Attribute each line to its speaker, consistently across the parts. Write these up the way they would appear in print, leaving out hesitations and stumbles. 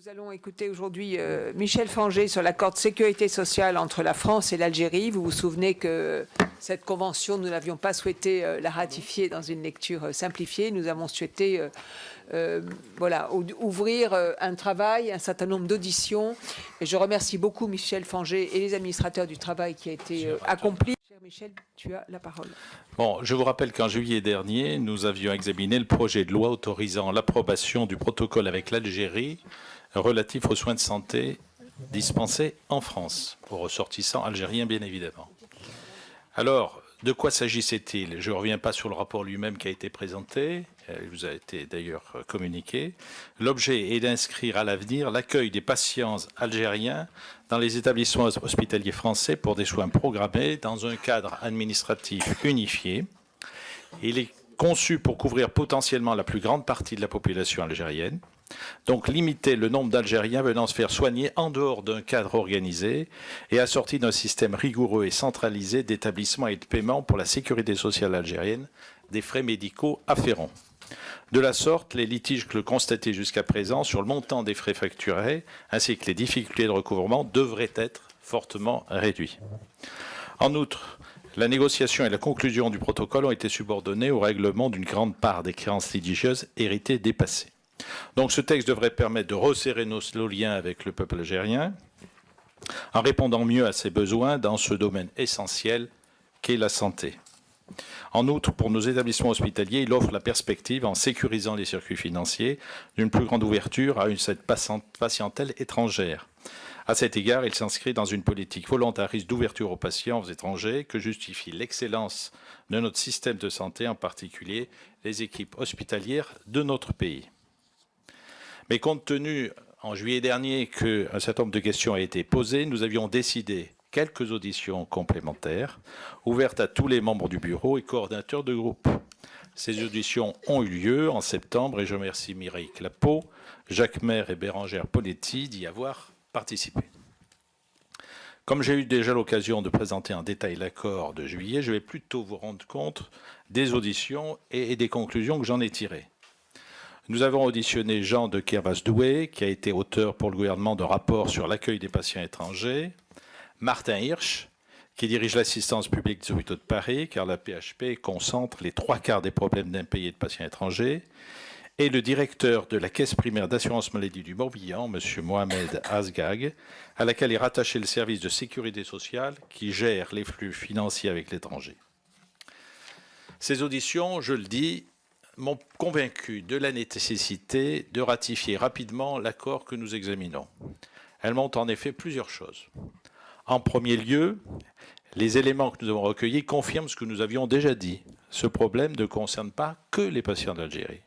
Speaker 1: Nous allons écouter aujourd'hui Michel Fangé sur l'accord de sécurité sociale entre la France et l'Algérie. Vous vous souvenez que cette convention, nous n'avions pas souhaité la ratifier dans une lecture simplifiée. Nous avons souhaité ouvrir un travail, un certain nombre d'auditions. Et je remercie beaucoup Michel Fangé et les administrateurs du travail qui a été accompli. Cher Michel, tu as la parole.
Speaker 2: Bon, je vous rappelle qu'en juillet dernier, nous avions examiné le projet de loi autorisant l'approbation du protocole avec l'Algérie relatif aux soins de santé dispensés en France, aux ressortissants algériens bien évidemment. Alors, de quoi s'agissait-il? Je ne reviens pas sur le rapport lui-même qui a été présenté, il vous a été d'ailleurs communiqué. L'objet est d'inscrire à l'avenir l'accueil des patients algériens dans les établissements hospitaliers français pour des soins programmés dans un cadre administratif unifié. Il est conçu pour couvrir potentiellement la plus grande partie de la population algérienne. Donc limiter le nombre d'Algériens venant se faire soigner en dehors d'un cadre organisé et assorti d'un système rigoureux et centralisé d'établissement et de paiement pour la sécurité sociale algérienne des frais médicaux afférents. De la sorte, les litiges constatés jusqu'à présent sur le montant des frais facturés ainsi que les difficultés de recouvrement devraient être fortement réduits. En outre, la négociation et la conclusion du protocole ont été subordonnées au règlement d'une grande part des créances litigieuses héritées dépassées. Donc ce texte devrait permettre de resserrer nos liens avec le peuple algérien en répondant mieux à ses besoins dans ce domaine essentiel qu'est la santé. En outre, pour nos établissements hospitaliers, il offre la perspective, en sécurisant les circuits financiers, d'une plus grande ouverture à cette patientèle étrangère. À cet égard, il s'inscrit dans une politique volontariste d'ouverture aux patients étrangers que justifie l'excellence de notre système de santé, en particulier les équipes hospitalières de notre pays. Mais compte tenu, en juillet dernier, qu'un certain nombre de questions a été posées, nous avions décidé quelques auditions complémentaires ouvertes à tous les membres du bureau et coordinateurs de groupe. Ces auditions ont eu lieu en septembre et je remercie Mireille Clapeau, Jacques Maire et Bérangère Poletti d'y avoir participé. Comme j'ai eu déjà l'occasion de présenter en détail l'accord de juillet, je vais plutôt vous rendre compte des auditions et des conclusions que j'en ai tirées. Nous avons auditionné Jean de Kervas-Doué, qui a été auteur pour le gouvernement d'un rapport sur l'accueil des patients étrangers, Martin Hirsch, qui dirige l'assistance publique des hôpitaux de Paris, car la PHP concentre les 3/4 des problèmes d'impayés de patients étrangers, et le directeur de la Caisse primaire d'assurance maladie du Morbihan, M. Mohamed Azgag, à laquelle est rattaché le service de sécurité sociale qui gère les flux financiers avec l'étranger. Ces auditions, je le dis, m'ont convaincu de la nécessité de ratifier rapidement l'accord que nous examinons. Elles montrent en effet plusieurs choses. En premier lieu, les éléments que nous avons recueillis confirment ce que nous avions déjà dit. Ce problème ne concerne pas que les patients d'Algérie.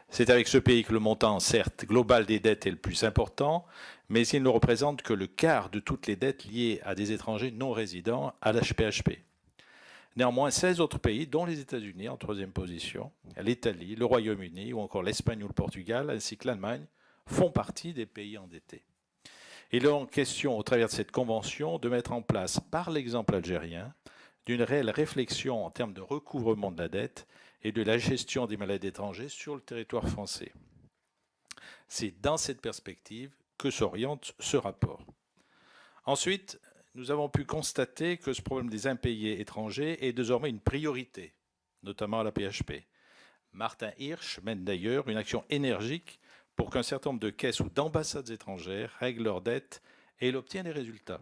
Speaker 2: C'est avec ce pays que le montant, certes, global des dettes est le plus important, mais il ne représente que le quart de toutes les dettes liées à des étrangers non résidents à l'HPHP. Néanmoins, 16 autres pays, dont les États-Unis en troisième position, l'Italie, le Royaume-Uni ou encore l'Espagne ou le Portugal, ainsi que l'Allemagne, font partie des pays endettés. Il est donc question, au travers de cette convention, de mettre en place, par l'exemple algérien, d'une réelle réflexion en termes de recouvrement de la dette et de la gestion des malades étrangers sur le territoire français. C'est dans cette perspective que s'oriente ce rapport. Ensuite, nous avons pu constater que ce problème des impayés étrangers est désormais une priorité, notamment à la PHP. Martin Hirsch mène d'ailleurs une action énergique pour qu'un certain nombre de caisses ou d'ambassades étrangères règlent leurs dettes et il obtient des résultats.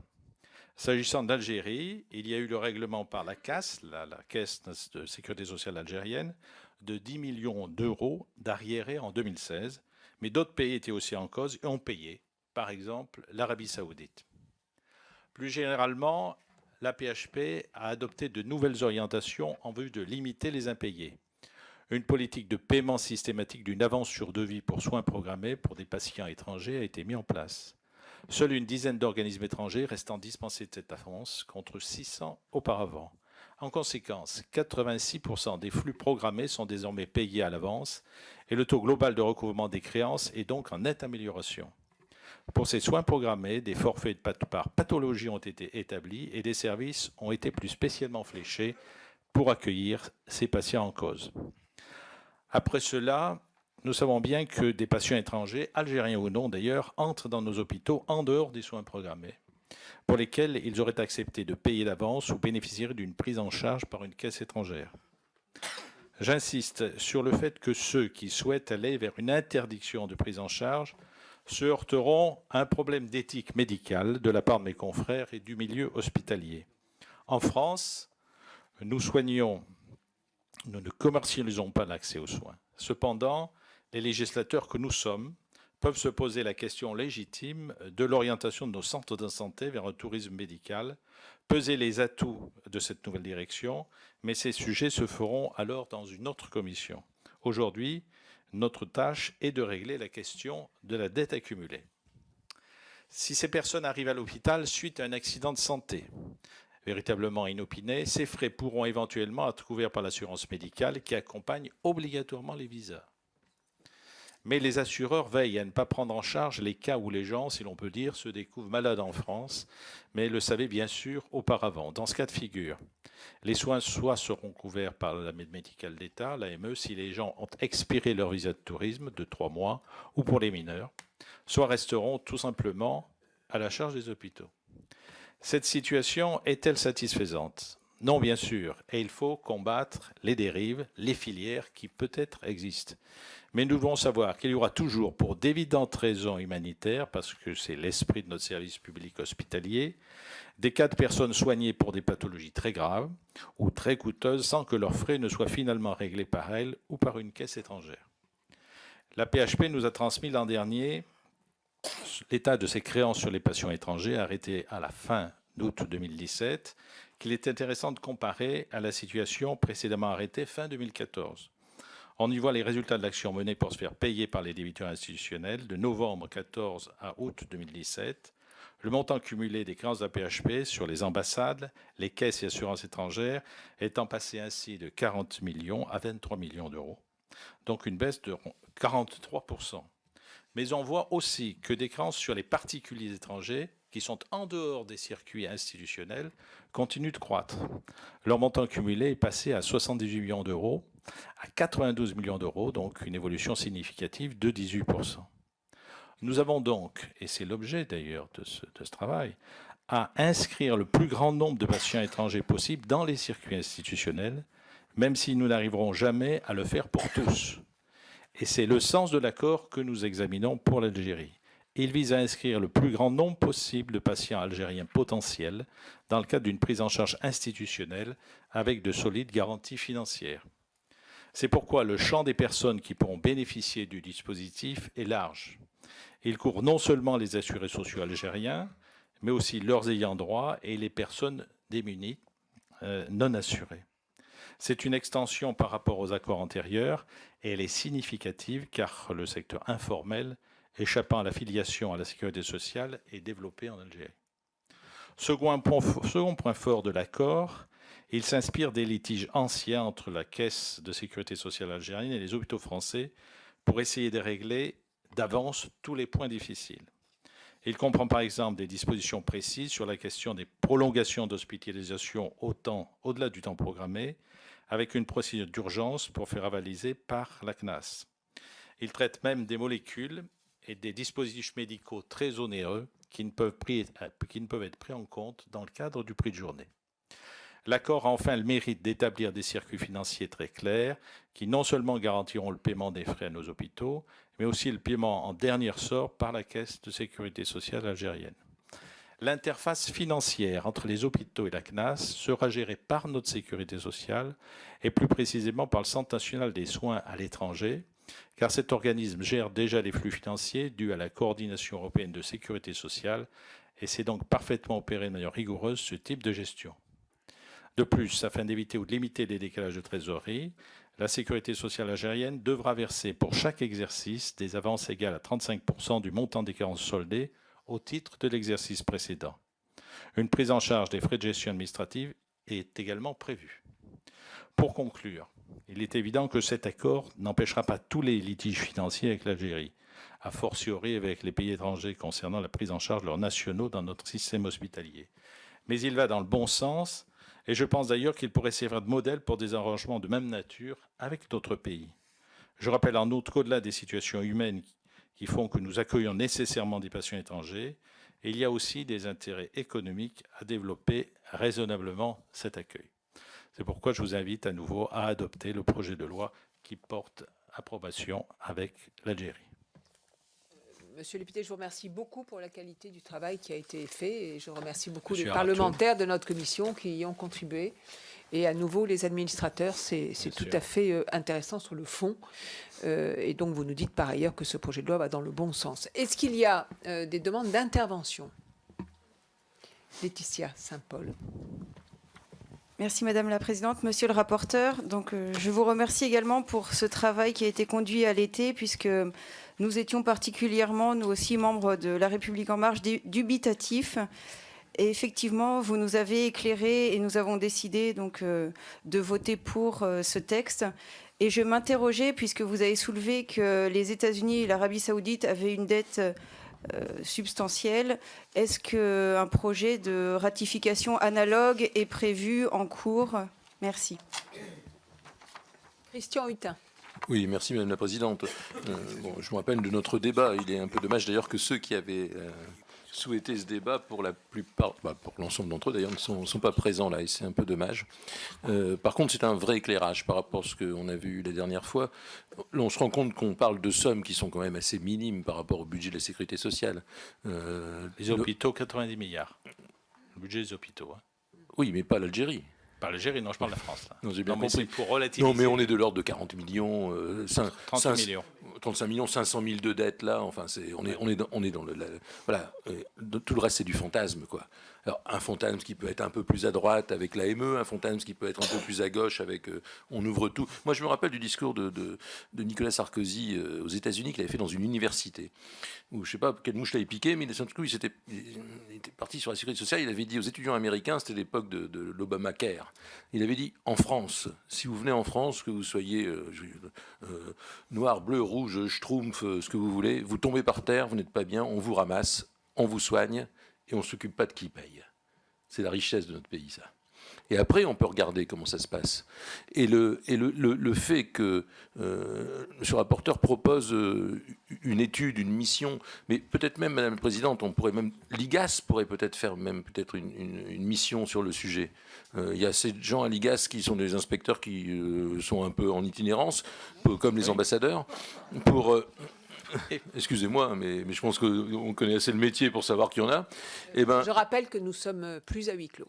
Speaker 2: S'agissant d'Algérie, il y a eu le règlement par la CAS, la Caisse de sécurité sociale algérienne, de 10 millions d'euros d'arriérés en 2016, mais d'autres pays étaient aussi en cause et ont payé, par exemple l'Arabie saoudite. Plus généralement, la PHP a adopté de nouvelles orientations en vue de limiter les impayés. Une politique de paiement systématique d'une avance sur devis pour soins programmés pour des patients étrangers a été mise en place. Seule une dizaine d'organismes étrangers restant dispensés de cette avance contre 600 auparavant. En conséquence, 86% des flux programmés sont désormais payés à l'avance et le taux global de recouvrement des créances est donc en nette amélioration. Pour ces soins programmés, des forfaits par pathologie ont été établis et des services ont été plus spécialement fléchés pour accueillir ces patients en cause. Après cela, nous savons bien que des patients étrangers, algériens ou non d'ailleurs, entrent dans nos hôpitaux en dehors des soins programmés, pour lesquels ils auraient accepté de payer d'avance ou bénéficieraient d'une prise en charge par une caisse étrangère. J'insiste sur le fait que ceux qui souhaitent aller vers une interdiction de prise en charge se heurteront à un problème d'éthique médicale de la part de mes confrères et du milieu hospitalier. En France, nous ne commercialisons pas l'accès aux soins. Cependant, les législateurs que nous sommes peuvent se poser la question légitime de l'orientation de nos centres de santé vers un tourisme médical, peser les atouts de cette nouvelle direction, mais ces sujets se feront alors dans une autre commission. Aujourd'hui, notre tâche est de régler la question de la dette accumulée. Si ces personnes arrivent à l'hôpital suite à un accident de santé, véritablement inopiné, ces frais pourront éventuellement être couverts par l'assurance médicale qui accompagne obligatoirement les visas. Mais les assureurs veillent à ne pas prendre en charge les cas où les gens, si l'on peut dire, se découvrent malades en France, mais le savaient bien sûr auparavant. Dans ce cas de figure, les soins soit seront couverts par l'aide médicale d'État, l'AME, si les gens ont expiré leur visa de tourisme de 3 mois, ou pour les mineurs, soit resteront tout simplement à la charge des hôpitaux. Cette situation est-elle satisfaisante ? Non, bien sûr, et il faut combattre les dérives, les filières qui peut-être existent. Mais nous devons savoir qu'il y aura toujours, pour d'évidentes raisons humanitaires, parce que c'est l'esprit de notre service public hospitalier, des cas de personnes soignées pour des pathologies très graves ou très coûteuses sans que leurs frais ne soient finalement réglés par elles ou par une caisse étrangère. La PHP nous a transmis l'an dernier l'état de ses créances sur les patients étrangers arrêtés à la fin d'août 2017, qu'il est intéressant de comparer à la situation précédemment arrêtée fin 2014. On y voit les résultats de l'action menée pour se faire payer par les débiteurs institutionnels de novembre 2014 à août 2017, le montant cumulé des créances de la PHP sur les ambassades, les caisses et assurances étrangères étant passé ainsi de 40 millions à 23 millions d'euros, donc une baisse de 43%. Mais on voit aussi que des créances sur les particuliers étrangers, qui sont en dehors des circuits institutionnels, continuent de croître. Leur montant cumulé est passé à 78 millions d'euros, à 92 millions d'euros, donc une évolution significative de 18%. Nous avons donc, et c'est l'objet d'ailleurs de ce travail, à inscrire le plus grand nombre de patients étrangers possible dans les circuits institutionnels, même si nous n'arriverons jamais à le faire pour tous. Et c'est le sens de l'accord que nous examinons pour l'Algérie. Il vise à inscrire le plus grand nombre possible de patients algériens potentiels dans le cadre d'une prise en charge institutionnelle avec de solides garanties financières. C'est pourquoi le champ des personnes qui pourront bénéficier du dispositif est large. Il couvre non seulement les assurés sociaux algériens, mais aussi leurs ayants droit et les personnes démunies non assurées. C'est une extension par rapport aux accords antérieurs et elle est significative car le secteur informel échappant à l'affiliation à la sécurité sociale est développé en Algérie. Second point fort de l'accord, il s'inspire des litiges anciens entre la Caisse de sécurité sociale algérienne et les hôpitaux français pour essayer de régler d'avance tous les points difficiles. Il comprend par exemple des dispositions précises sur la question des prolongations d'hospitalisation au-delà du temps programmé, avec une procédure d'urgence pour faire avaliser par la CNAS. Il traite même des molécules et des dispositifs médicaux très onéreux qui ne peuvent être pris en compte dans le cadre du prix de journée. L'accord a enfin le mérite d'établir des circuits financiers très clairs qui non seulement garantiront le paiement des frais à nos hôpitaux, mais aussi le paiement en dernier ressort par la Caisse de sécurité sociale algérienne. L'interface financière entre les hôpitaux et la CNAS sera gérée par notre sécurité sociale et plus précisément par le Centre national des soins à l'étranger, car cet organisme gère déjà les flux financiers dus à la coordination européenne de sécurité sociale et sait donc parfaitement opérer de manière rigoureuse ce type de gestion. De plus, afin d'éviter ou de limiter les décalages de trésorerie, la sécurité sociale algérienne devra verser pour chaque exercice des avances égales à 35% du montant des créances soldées au titre de l'exercice précédent. Une prise en charge des frais de gestion administrative est également prévue. Pour conclure, il est évident que cet accord n'empêchera pas tous les litiges financiers avec l'Algérie, a fortiori avec les pays étrangers concernant la prise en charge de leurs nationaux dans notre système hospitalier. Mais il va dans le bon sens, et je pense d'ailleurs qu'il pourrait servir de modèle pour des arrangements de même nature avec d'autres pays. Je rappelle en outre qu'au-delà des situations humaines qui font que nous accueillons nécessairement des patients étrangers, il y a aussi des intérêts économiques à développer raisonnablement cet accueil. C'est pourquoi je vous invite à nouveau à adopter le projet de loi qui porte approbation avec l'Algérie.
Speaker 1: Monsieur le député, je vous remercie beaucoup pour la qualité du travail qui a été fait et je remercie beaucoup
Speaker 2: Monsieur
Speaker 1: les
Speaker 2: Arthur.
Speaker 1: parlementaires de notre commission qui y ont contribué. Et à nouveau, les administrateurs, c'est tout
Speaker 2: sûr.
Speaker 1: à fait intéressant sur le fond. Et donc, vous nous dites par ailleurs que ce projet de loi va dans le bon sens. Est-ce qu'il y a des demandes d'intervention? Laetitia Saint-Paul.
Speaker 3: Merci Madame la Présidente. Monsieur le rapporteur, donc, je vous remercie également pour ce travail qui a été conduit à l'été, puisque nous étions particulièrement, nous aussi, membres de La République En Marche, dubitatifs. Et effectivement, vous nous avez éclairé et nous avons décidé donc, de voter pour ce texte. Et je m'interrogeais, puisque vous avez soulevé que les États-Unis et l'Arabie Saoudite avaient une dette substantielle. Est-ce qu'un projet de ratification analogue est prévu en cours? Merci.
Speaker 1: Christian Hutin.
Speaker 4: Oui, merci Madame la Présidente. Je me rappelle de notre débat. Il est un peu dommage d'ailleurs que ceux qui avaient souhaité ce débat, pour la plupart, pour l'ensemble d'entre eux d'ailleurs, ne sont pas présents là, et c'est un peu dommage. Par contre, c'est un vrai éclairage par rapport à ce qu'on a vu la dernière fois. Là, on se rend compte qu'on parle de sommes qui sont quand même assez minimes par rapport au budget de la sécurité sociale.
Speaker 2: Les hôpitaux, 90 milliards. Le budget des hôpitaux. Hein.
Speaker 4: Oui, mais pas l'Algérie.
Speaker 2: Pas l'Algérie, non, je parle de la France. Là.
Speaker 4: Non, j'ai bien
Speaker 2: mais
Speaker 4: compris.
Speaker 2: c'est pour relativiser.
Speaker 4: Non, mais on est de l'ordre de 40 millions,
Speaker 2: 30 millions.
Speaker 4: 35 millions, 500 000 de dettes là. Enfin, on est dans le voilà. Tout le reste, c'est du fantasme, quoi. Alors, un fantasme qui peut être un peu plus à droite avec l'AME, un fantasme qui peut être un peu plus à gauche avec on ouvre tout. Moi, je me rappelle du discours de Nicolas Sarkozy aux États-Unis qu'il avait fait dans une université où je sais pas quelle mouche l'avait piqué, mais il était parti sur la sécurité sociale. Il avait dit aux étudiants américains, c'était l'époque de l'Obamacare. Il avait dit en France, si vous venez en France, que vous soyez noir, bleu, rouge, schtroumpf, ce que vous voulez, vous tombez par terre, vous n'êtes pas bien, on vous ramasse, on vous soigne et on ne s'occupe pas de qui paye. C'est la richesse de notre pays, ça. Et après, on peut regarder comment ça se passe. Et le fait que M. le rapporteur propose une étude, une mission, mais peut-être même, Madame la Présidente, l'IGAS pourrait peut-être faire même peut-être une mission sur le sujet. Il y a ces gens à l'IGAS qui sont des inspecteurs qui sont un peu en itinérance, comme les ambassadeurs, pour... Excusez-moi, mais je pense qu'on connaît assez le métier pour savoir qu'il y en a.
Speaker 1: Je rappelle que nous sommes plus à huis clos.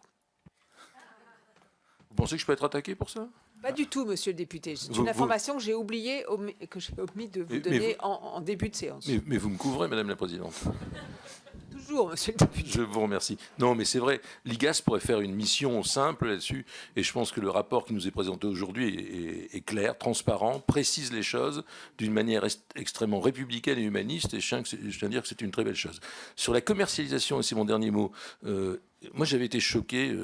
Speaker 4: Vous pensez que je peux être attaqué pour ça?
Speaker 1: Pas du tout, monsieur le député. C'est une information que j'ai oublié, que j'ai omis de vous donner en début de séance.
Speaker 4: Mais vous me couvrez, Madame la Présidente.
Speaker 1: Toujours, monsieur le député.
Speaker 4: Je vous remercie. Non, mais c'est vrai, l'IGAS pourrait faire une mission simple là-dessus, et je pense que le rapport qui nous est présenté aujourd'hui est clair, transparent, précise les choses d'une manière extrêmement républicaine et humaniste, et je tiens à dire que c'est une très belle chose. Sur la commercialisation, et c'est mon dernier mot, moi j'avais été choqué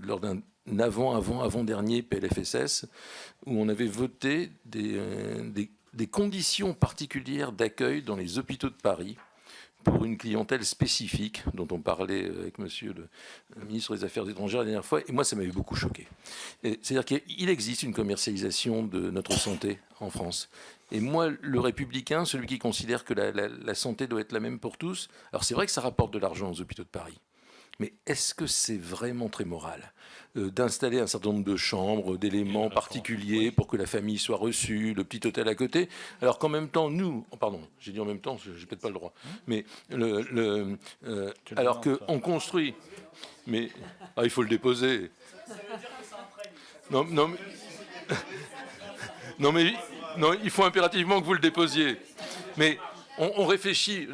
Speaker 4: lors d'un avant-dernier PLFSS, où on avait voté des conditions particulières d'accueil dans les hôpitaux de Paris, pour une clientèle spécifique dont on parlait avec monsieur le ministre des Affaires étrangères la dernière fois, et moi ça m'avait beaucoup choqué. C'est-à-dire qu'il existe une commercialisation de notre santé en France. Et moi, le républicain, celui qui considère que la santé doit être la même pour tous, alors c'est vrai que ça rapporte de l'argent aux hôpitaux de Paris, mais est-ce que c'est vraiment très moral d'installer un certain nombre de chambres, d'éléments particuliers pour que la famille soit reçue, le petit hôtel à côté, alors qu'en même temps, nous... Pardon, j'ai dit en même temps, j'ai peut-être pas le droit. Mais alors qu'on construit... Mais il faut le déposer. Non, il faut impérativement que vous le déposiez. Mais... On réfléchit,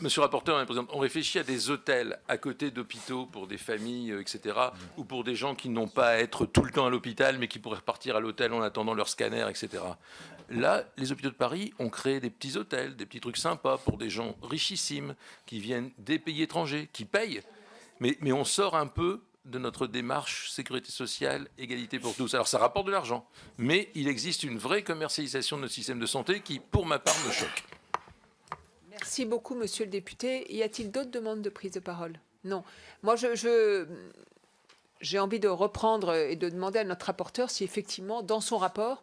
Speaker 4: monsieur le rapporteur, on réfléchit à des hôtels à côté d'hôpitaux pour des familles, etc., ou pour des gens qui n'ont pas à être tout le temps à l'hôpital, mais qui pourraient repartir à l'hôtel en attendant leur scanner, etc. Là, les hôpitaux de Paris ont créé des petits hôtels, des petits trucs sympas pour des gens richissimes qui viennent des pays étrangers, qui payent, mais on sort un peu de notre démarche sécurité sociale, égalité pour tous. Alors ça rapporte de l'argent, mais il existe une vraie commercialisation de notre système de santé qui, pour ma part, me choque.
Speaker 1: Merci beaucoup, monsieur le député. Y a-t-il d'autres demandes de prise de parole? Non. Moi, j'ai envie de reprendre et de demander à notre rapporteur si effectivement, dans son rapport,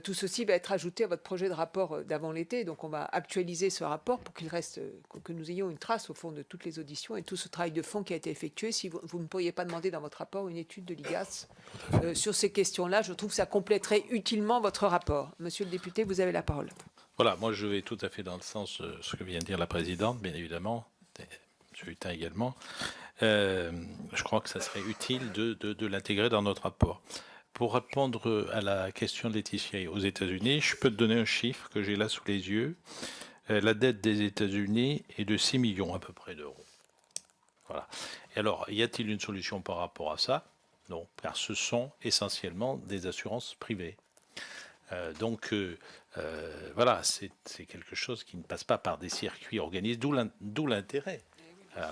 Speaker 1: Tout ceci va être ajouté à votre projet de rapport d'avant l'été. Donc, on va actualiser ce rapport pour qu'il reste, que nous ayons une trace au fond de toutes les auditions et tout ce travail de fond qui a été effectué. Si vous ne pourriez pas demander dans votre rapport une étude de l'IGAS sur ces questions-là, je trouve que ça complèterait utilement votre rapport. Monsieur le député, vous avez la parole.
Speaker 2: Voilà, moi je vais tout à fait dans le sens de ce que vient de dire la présidente, bien évidemment, et M. Hutin également. Je crois que ça serait utile de l'intégrer dans notre rapport. Pour répondre à la question de Laetitia aux États-Unis, je peux te donner un chiffre que j'ai là sous les yeux. La dette des États-Unis est de 6 millions à peu près d'euros. Voilà. Et alors, y a-t-il une solution par rapport à ça? Non, car ce sont essentiellement des assurances privées. Voilà, c'est quelque chose qui ne passe pas par des circuits organisés, d'où l'intérêt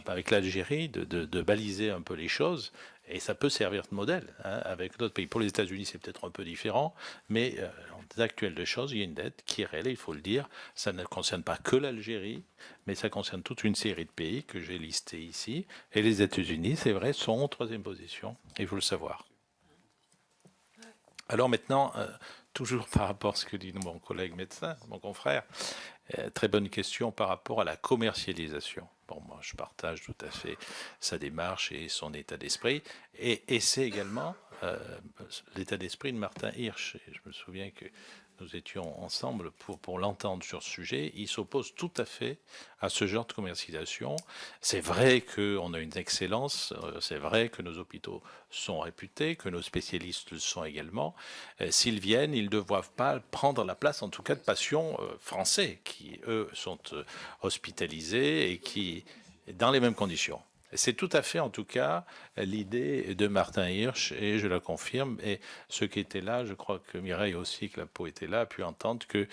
Speaker 2: avec l'Algérie de baliser un peu les choses, et ça peut servir de modèle avec d'autres pays. Pour les États-Unis, c'est peut-être un peu différent, mais en l'état actuel des choses, il y a une dette qui est réelle, il faut le dire. Ça ne concerne pas que l'Algérie, mais ça concerne toute une série de pays que j'ai listés ici, et les États-Unis, c'est vrai, sont en troisième position, il faut le savoir. Alors maintenant, toujours par rapport à ce que dit mon collègue médecin, mon confrère, très bonne question par rapport à la commercialisation. Bon, moi, je partage tout à fait sa démarche et son état d'esprit. Et c'est également l'état d'esprit de Martin Hirsch. Et je me souviens que nous étions ensemble pour l'entendre sur ce sujet. Il s'oppose tout à fait à ce genre de commercialisation. C'est vrai qu'on a une excellence, c'est vrai que nos hôpitaux sont réputés, que nos spécialistes le sont également. S'ils viennent, ils ne doivent pas prendre la place, en tout cas, de patients français qui, eux, sont hospitalisés et qui, dans les mêmes conditions. C'est tout à fait, en tout cas, l'idée de Martin Hirsch, et je la confirme. Et ceux qui étaient là, je crois que Mireille aussi, que la peau était là, a pu entendre que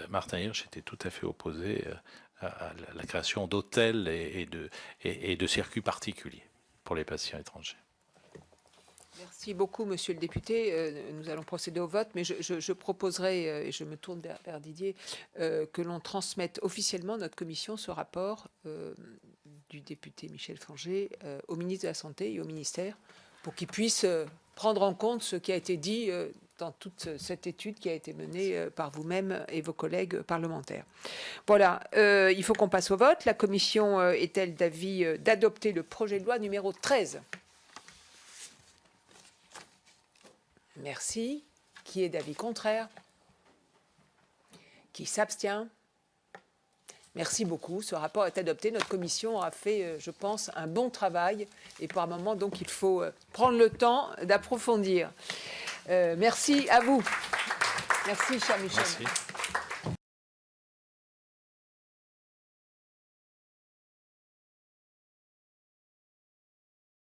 Speaker 2: Martin Hirsch était tout à fait opposé à la création d'hôtels et de circuits particuliers pour les patients étrangers.
Speaker 1: Merci beaucoup, monsieur le député. Nous allons procéder au vote, mais je proposerai, et je me tourne vers Didier, que l'on transmette officiellement notre commission ce rapport du député Michel Fanger au ministre de la Santé et au ministère pour qu'il puisse prendre en compte ce qui a été dit dans toute cette étude qui a été menée par vous-même et vos collègues parlementaires. Voilà, il faut qu'on passe au vote. La commission est-elle d'avis d'adopter le projet de loi numéro 13 ? Merci. Qui est d'avis contraire? Qui s'abstient? Merci beaucoup. Ce rapport est adopté. Notre commission a fait, je pense, un bon travail. Et pour un moment, donc, il faut prendre le temps d'approfondir. Merci à vous. Merci, cher Michel.
Speaker 2: Merci.